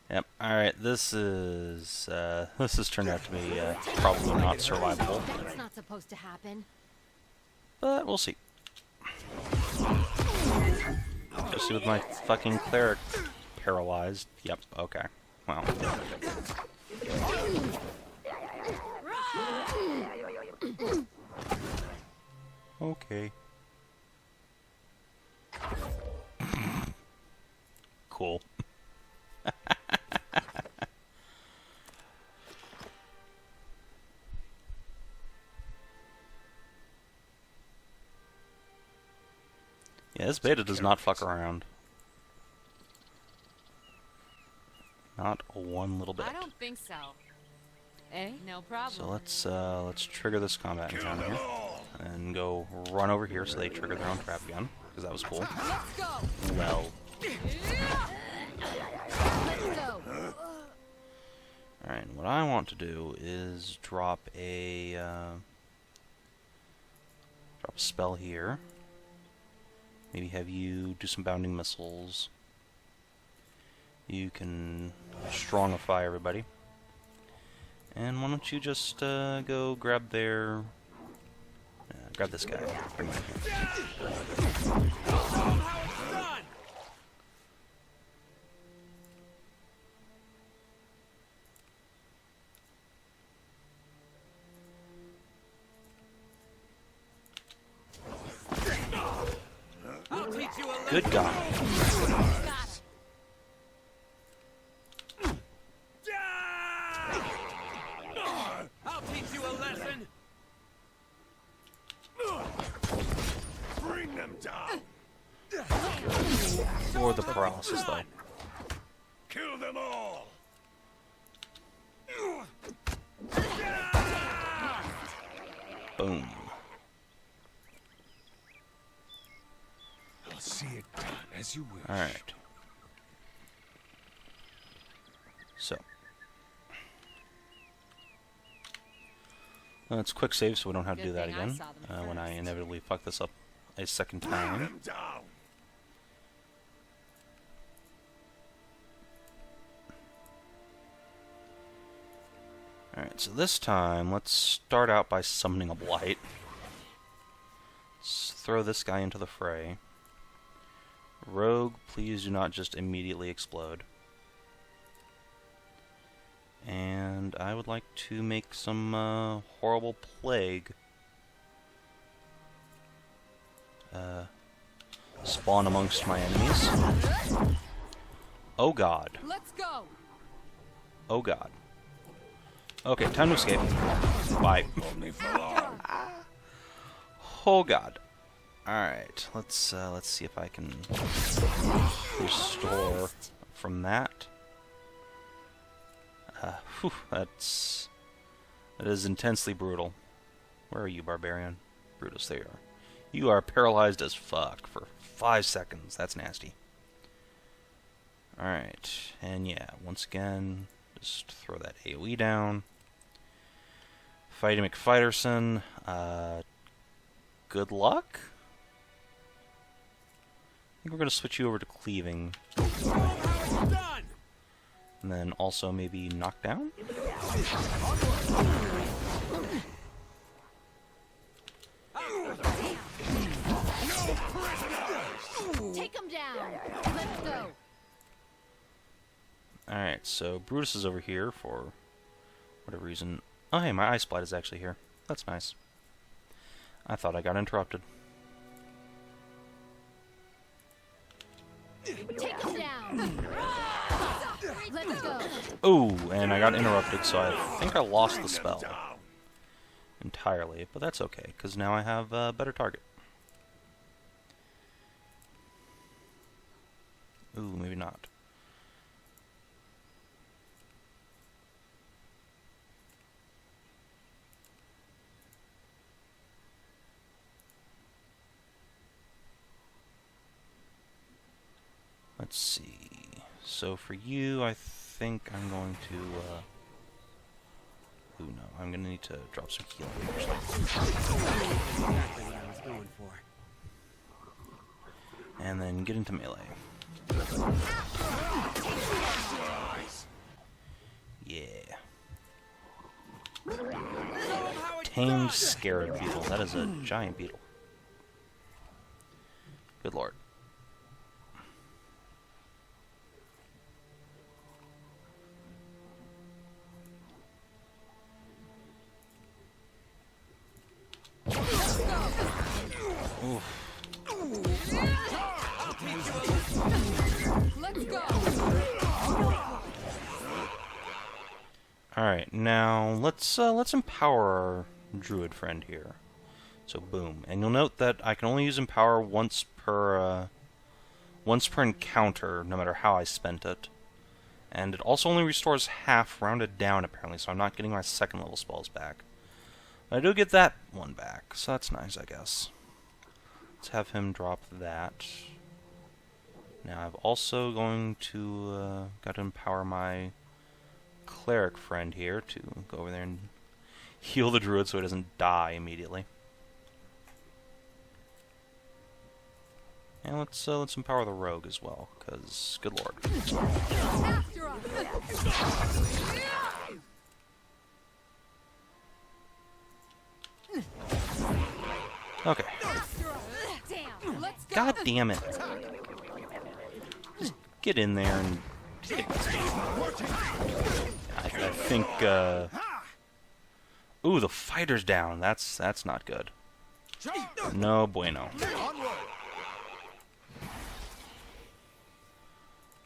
Yep. All right. This has turned out to be probably not survivable, That's not supposed to happen. but we'll see. Especially with my fucking cleric paralyzed. Yep. Okay. Well. Okay. Cool. Yeah, this beta does not fuck around. Not one little bit. I don't think so. Eh? No problem. So let's trigger this combat encounter here, and go run over here so they trigger their own trap again, because that was cool. Let's go. Well, Let's go. all right. What I want to do is drop a spell here. Maybe have you do some bounding missiles. You can strongify everybody. And why don't you just go grab their... grab this guy. Bring him here. I'll teach you a lesson. Good God. I'll teach you a lesson. Bring them down. For the paralysis, though. Kill them all. Boom. I'll see it done as you wish. Alright. So. Let's quick save so we don't have to Good do that thing I again saw them when I first. inevitably fuck this up a second Bring time. them down. Alright, so this time, let's start out by summoning a blight. Let's throw this guy into the fray. Rogue, please do not just immediately explode. And I would like to make some horrible plague spawn amongst my enemies. Oh god. Let's go. Oh god. Okay, time to escape. Bye. Only for long. Oh god. Alright, let's see if I can restore from that. That is intensely brutal. Where are you, barbarian? Brutus, there you are. You are paralyzed as fuck for 5 seconds. That's nasty. Alright, and yeah, once again, just throw that AoE down. Fighty McFighterson, good luck? I think we're going to switch you over to cleaving. Done. And then also maybe knockdown? Take him down. Let's go. Alright, so Brutus is over here for whatever reason. Oh hey, my Ice Blight is actually here. That's nice. I thought I got interrupted. Take him down. Let's go. Ooh, and I got interrupted, so I think I lost the Bring them spell down. entirely, but that's okay, because now I have a better target. Ooh, maybe not. Let's see. So for you, I think I'm going to, ooh, no. I'm going to need to drop some healing actually. Exactly what I was going for. And then get into melee. Yeah. Tamed scarab beetle. That is a giant beetle. Good lord. Oof. Let's go. Alright, now let's empower our druid friend here. So boom. And you'll note that I can only use Empower once per encounter, no matter how I spent it. And it also only restores half, rounded down apparently, so I'm not getting my second level spells back. But I do get that one back, so that's nice, I guess. Let's have him drop that. Now I've also got to empower my cleric friend here to go over there and heal the druid so he doesn't die immediately. And let's empower the rogue as well, because good lord. After us. Okay. Damn. Let's go. God damn it. Just get in there and take this game. I think, ooh, the fighter's down. That's not good. No bueno.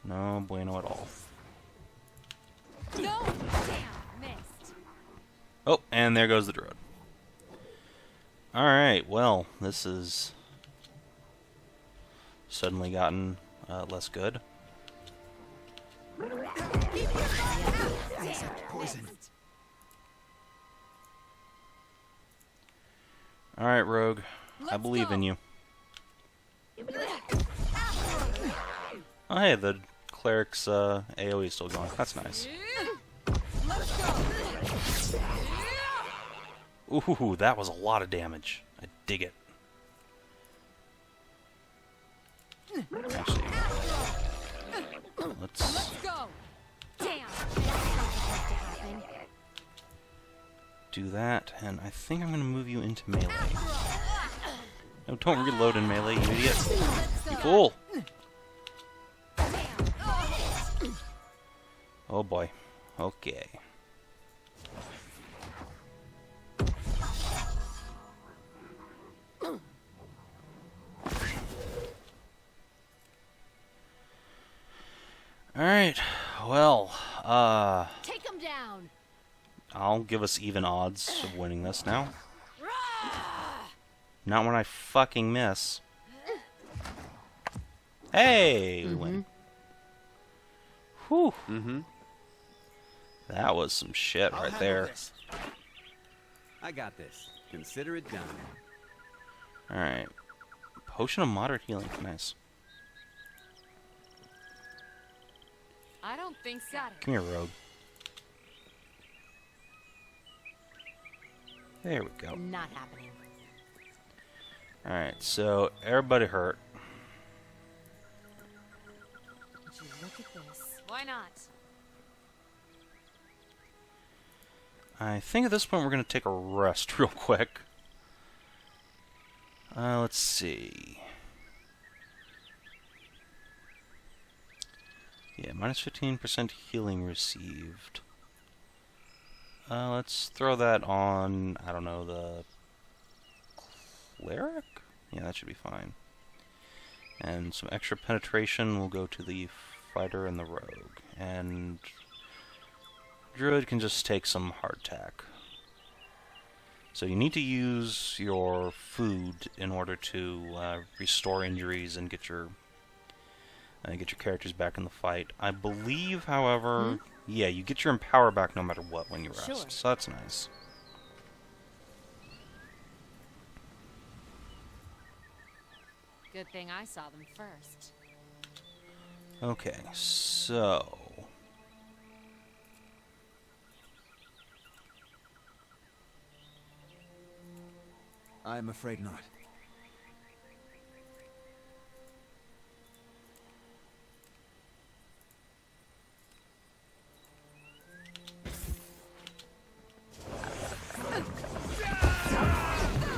No bueno at all. No. Damn. Missed. Oh, and there goes the druid. Alright, well, this has suddenly gotten less good. Poison. Alright, Rogue. I Let's believe go. in you. Oh, hey, the cleric's AoE is still going. That's nice. Let's go. Ooh, that was a lot of damage. I dig it. Actually, let's Go. Damn. do that, and I think I'm going to move you into melee. No, don't reload in melee, you idiot. You fool! Oh boy. Okay. Alright, well, Take him down. I'll give us even odds of winning this now. Not when I fucking miss. Hey, we win. Whew. That was some shit right there. I got this. Consider it done. Alright. Potion of moderate healing. Nice. I don't think so. Come here, Rogue. There we go. Not happening. Alright, so everybody hurt. Would you look at this? Why not? I think at this point we're going to take a rest real quick. Let's see. Yeah, minus 15% healing received. Let's throw that on, I don't know, the cleric? Yeah, that should be fine. And some extra penetration will go to the fighter and the rogue. And druid can just take some hardtack. So you need to use your food in order to restore injuries and get your characters back in the fight. I believe, however, yeah, you get your empower back no matter what when you rest. Sure. So that's nice. Good thing I saw them first. Okay, so I'm afraid not.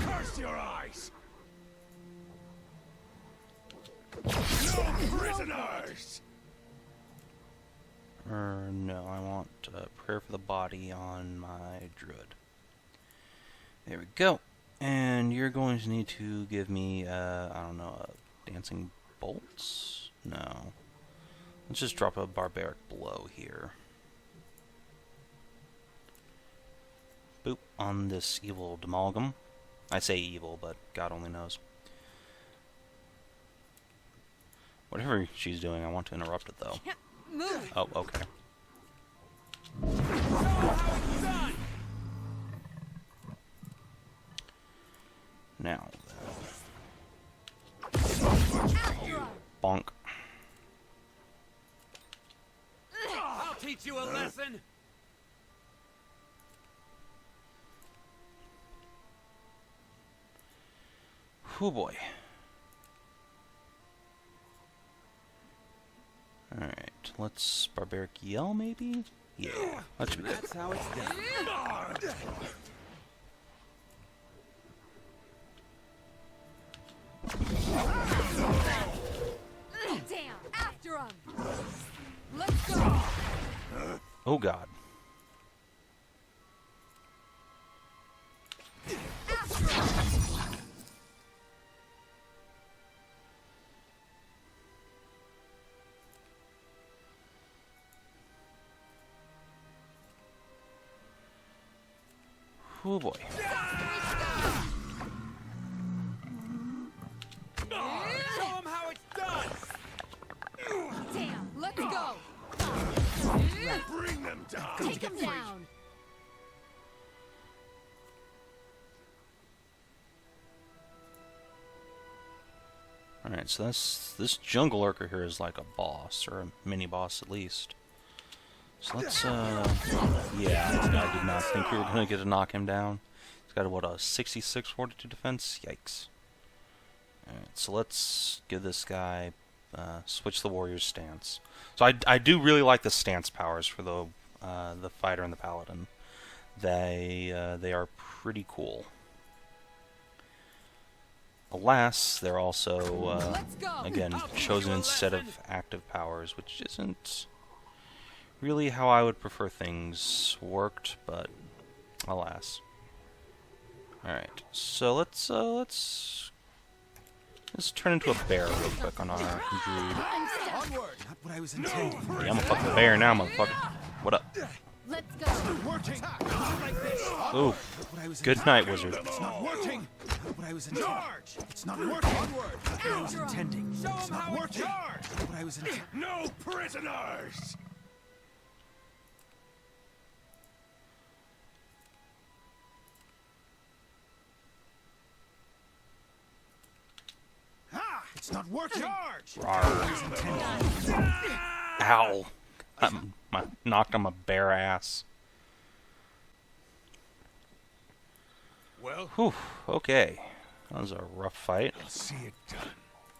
Curse your eyes! No prisoners! no, I want prayer for the body on my druid. There we go. And you're going to need to give me, I don't know, dancing bolts? No. Let's just drop a barbaric blow here. Boop, on this evil Demalgam. I say evil, but God only knows. Whatever she's doing, I want to interrupt it, though. Move. Oh, okay. Now, bonk. I'll teach you a lesson. Oh boy. Alright, let's barbaric yell, maybe? Yeah, that should be good. That's how it's done. Damn! After him! Let's go! Oh god. After him! Oh boy. Show 'em how it's done. Damn! Let's go! Bring them down! Take him down! Alright, so this jungle lurker here is like a boss, or a mini boss at least. So let's, yeah, I did not think we were gonna get to knock him down. He's got, what, a 66 fortitude defense? Yikes. Alright, so let's give this guy, switch the warrior's stance. So I do really like the stance powers for the fighter and the paladin. They are pretty cool. Alas, they're also, again, chosen instead of active powers, which isn't really how I would prefer things worked, but alas. Alright, so let's turn into a bear real quick on our druid. Onward! Not what I was intending. Yeah, I'm a fucking bear now, motherfucker. What up? Let's go! Working! Like this. Oof. Not what I was Good night, wizard. It's not working. Not what I was intending. Charge! It's not working. Onward! Not what I was intending. Show 'em It's not how it's working. done. Not what I was intending. No prisoners! Ha! It's not working. Charge! Ow. I knocked on my bare ass. Well, Whew, okay. That was a rough fight. I'll see it done.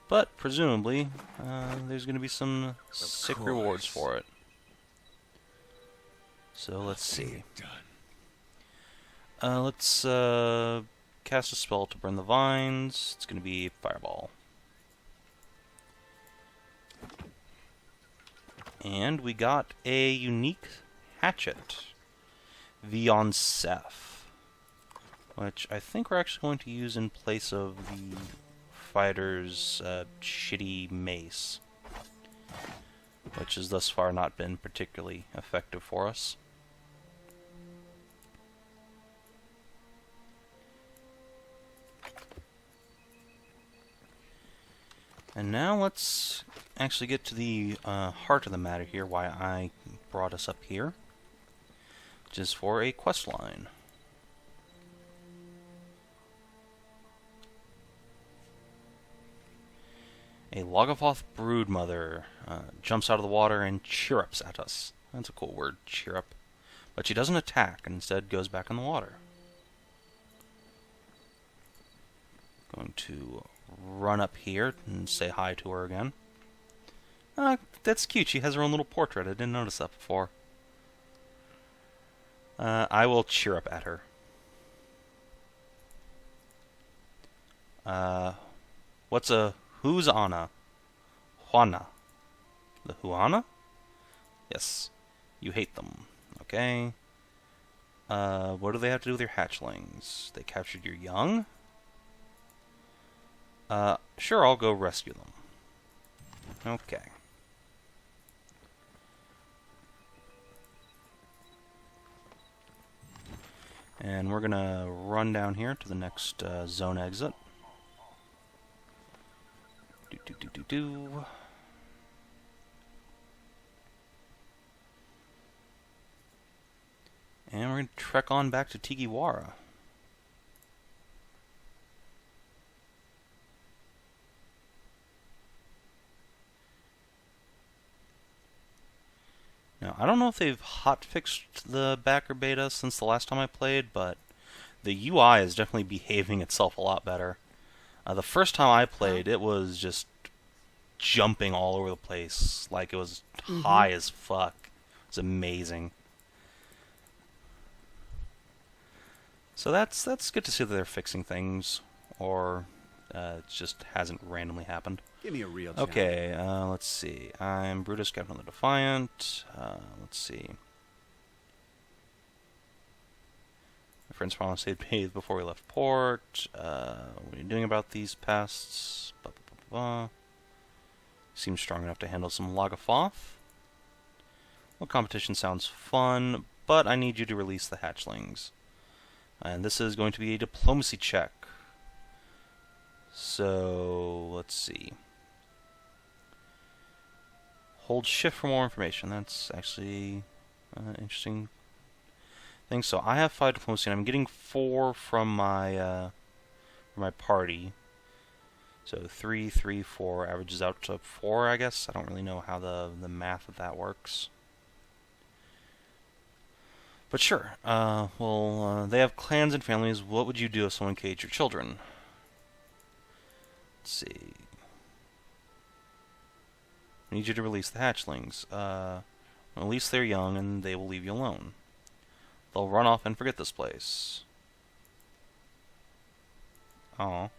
But, presumably, there's going to be some sick rewards for it. So, let's See see. it done. Let's cast a spell to burn the vines. It's going to be Fireball. And we got a unique hatchet. Vionsef. Which I think we're actually going to use in place of the fighter's shitty mace. Which has thus far not been particularly effective for us. And now let's actually get to the heart of the matter here, why I brought us up here. Which is for a quest line. A Logothoth broodmother jumps out of the water and chirrups at us. That's a cool word, chirrup. But she doesn't attack, and instead goes back in the water. Going to run up here and say hi to her again. That's cute. She has her own little portrait. I didn't notice that before. I will chirrup at her. What's a who's Anna? Juana. The Juana? Yes. You hate them. Okay. What do they have to do with your hatchlings? They captured your young? Sure, I'll go rescue them. Okay. And we're gonna run down here to the next zone exit. Do. And we're gonna trek on back to Tigiwara. Now, I don't know if they've hotfixed the backer beta since the last time I played, but the UI is definitely behaving itself a lot better. The first time I played, it was just jumping all over the place, like it was high as fuck. It was amazing. So that's good to see that they're fixing things, or it just hasn't randomly happened. Give me a real challenge. Okay, let's see. I'm Brutus, Captain of the Defiant. Let's see. My friends promised they'd bathe before we left port. What are you doing about these pests? Blah, blah, blah, blah. Seems strong enough to handle some Lagafoth. Well, competition sounds fun, but I need you to release the hatchlings. And this is going to be a diplomacy check. So, let's see. Hold shift for more information. That's actually an interesting thing. So I have 5 diplomacy, and I'm getting 4 from my party. So 3, 3, 4 averages out to 4, I guess. I don't really know how the math of that works. But sure. They have clans and families. What would you do if someone caged your children? Let's see. I need you to release the hatchlings. Release their young, and they will leave you alone. They'll run off and forget this place. Oh.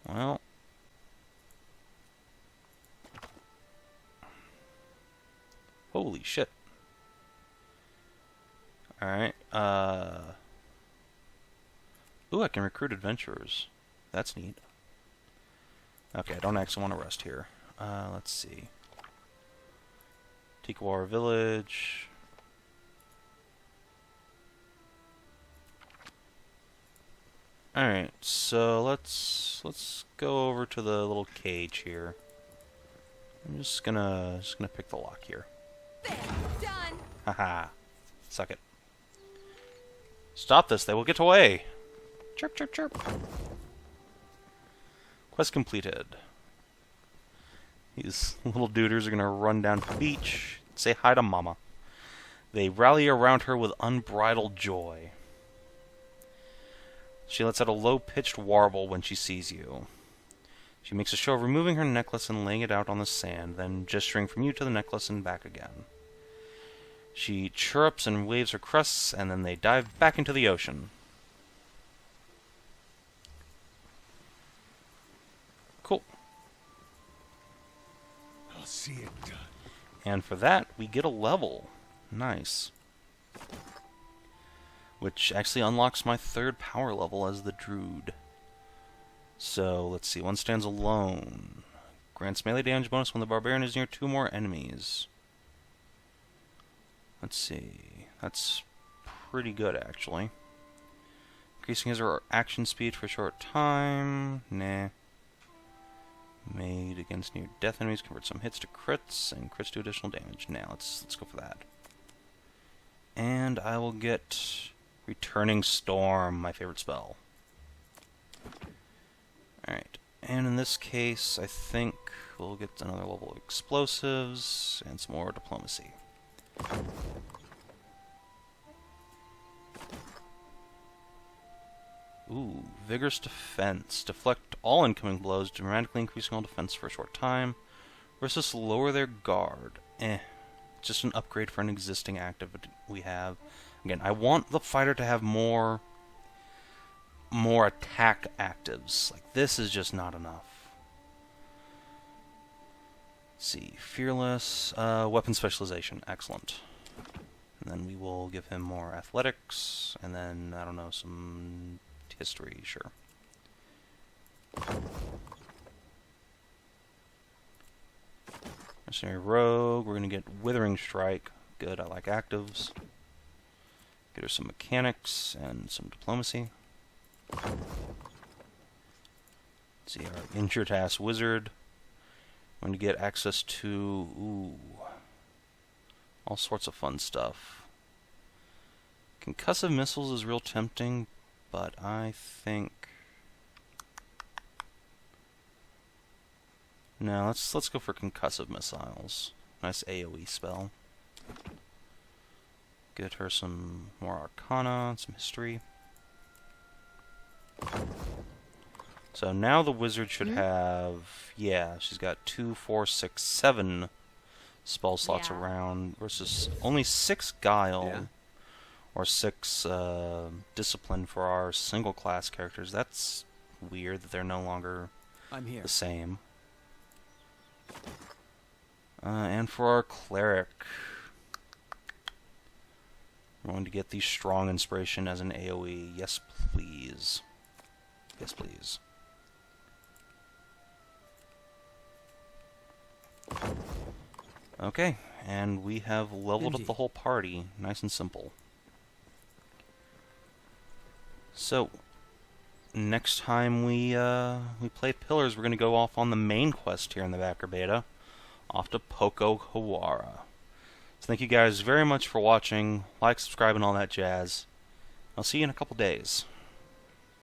Well. Holy shit. Alright, ooh, I can recruit adventurers. That's neat. Okay, I don't actually want to rest here. Let's see. Tigiwara Village. Alright, so let's go over to the little cage here. I'm just gonna pick the lock here. There, done. Haha. Suck it. Stop this, they will get away. Chirp, chirp, chirp. Quest completed. These little duders are gonna run down to the beach, say hi to Mama. They rally around her with unbridled joy. She lets out a low-pitched warble when she sees you. She makes a show of removing her necklace and laying it out on the sand, then gesturing from you to the necklace and back again. She chirrups and waves her crests, and then they dive back into the ocean. Cool. I'll see it done. And for that, we get a level. Nice. Which actually unlocks my 3rd power level as the Druid. So, let's see. One stands alone. Grants melee damage bonus when the barbarian is near 2 more enemies. Let's see. That's pretty good, actually. Increasing his or her action speed for a short time. Nah. Made against near death enemies. Convert some hits to crits, and crits do additional damage. Now, let's go for that. And I will get Returning Storm, my favorite spell. Alright. And in this case, I think we'll get another level of explosives and some more diplomacy. Ooh, Vigorous Defense. Deflect all incoming blows, dramatically increasing all defense for a short time. Versus lower their guard. Just an upgrade for an existing active we have. Again, I want the fighter to have more attack actives. Like, this is just not enough. Let's see. Fearless. Weapon specialization. Excellent. And then we will give him more athletics. And then, I don't know, some history. Sure. Mercenary Rogue. We're going to get Withering Strike. Good, I like actives. Get her some mechanics and some diplomacy. Let's see, our Injured Ass Wizard. I'm going to get access to all sorts of fun stuff. Concussive missiles is real tempting, but I think no. Let's go for concussive missiles. Nice AOE spell. Get her some more Arcana, some history. So now the wizard should have, yeah, she's got 2, 4, 6, 7 spell slots Yeah. around versus only 6 guile Yeah. or 6 discipline for our single class characters. That's weird that they're no longer I'm here. the same. And for our cleric, we're going to get the strong inspiration as an AoE. Yes, please. Yes, please. Okay, and we have leveled up Indeed. the whole party. Nice and simple. So, next time we play Pillars, we're going to go off on the main quest here in the backer beta, off to Poco Hawara. So thank you guys very much for watching. Like, subscribe, and all that jazz. I'll see you in a couple days.